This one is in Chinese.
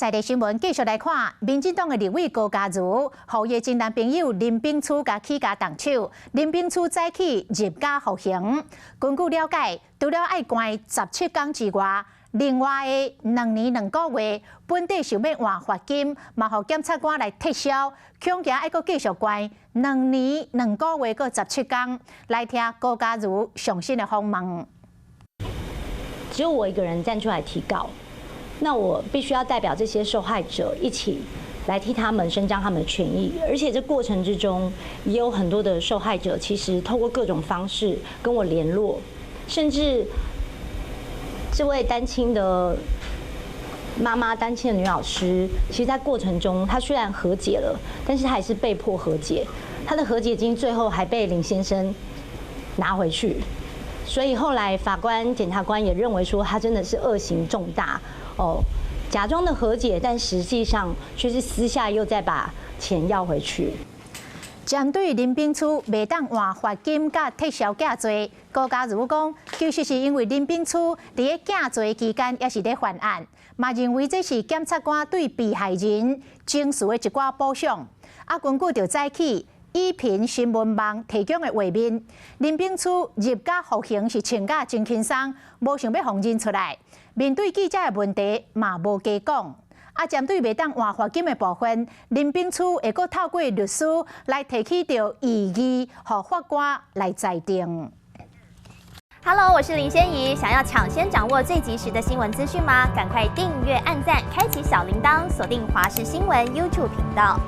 在地新闻继续来看，民进党的立委高嘉瑜，和伊真男朋友林炳初起家动手，林炳初早起入家服刑。根据了解，除了要关17天之外，另外的2年2个月，本地想要换罚金，嘛互检察官来撤销，恐惊还阁继续关2年2个月，阁17天。来听高嘉瑜详细的访问。只有我一个人站出来提告。 那我必须要代表这些受害者一起来替他们伸张他们的权益，而且这过程之中也有很多的受害者，其实透过各种方式跟我联络，甚至这位单亲的妈妈、单亲的女老师，其实在过程中她虽然和解了，但是她还是被迫和解，她的和解金最后还被林先生拿回去。 所以后来法官、检察官也认为说，他真的是恶行重大哦，假装的和解，但实际上却是私下又再把钱要回去。针对林炳初未当换罚金甲撤销假罪，高嘉瑜讲，其实是因为林炳初伫个假罪期间也是咧犯案，嘛认为这是检察官对被害人情绪的一寡补偿。啊，根据着早起。 依凭新闻网提供的画面，林炳初入家服刑是穿甲真轻松，无想要放认出来。面对记者的问题，嘛无加讲。啊，针对未当换罚金的部分，林炳初会阁透过律师来提起着异议，予法官来裁定。Hello， 我是林仙怡。想要抢先掌握最及时的新闻资讯吗？赶快订阅、按赞、开启小铃铛，锁定华视新闻 YouTube 频道。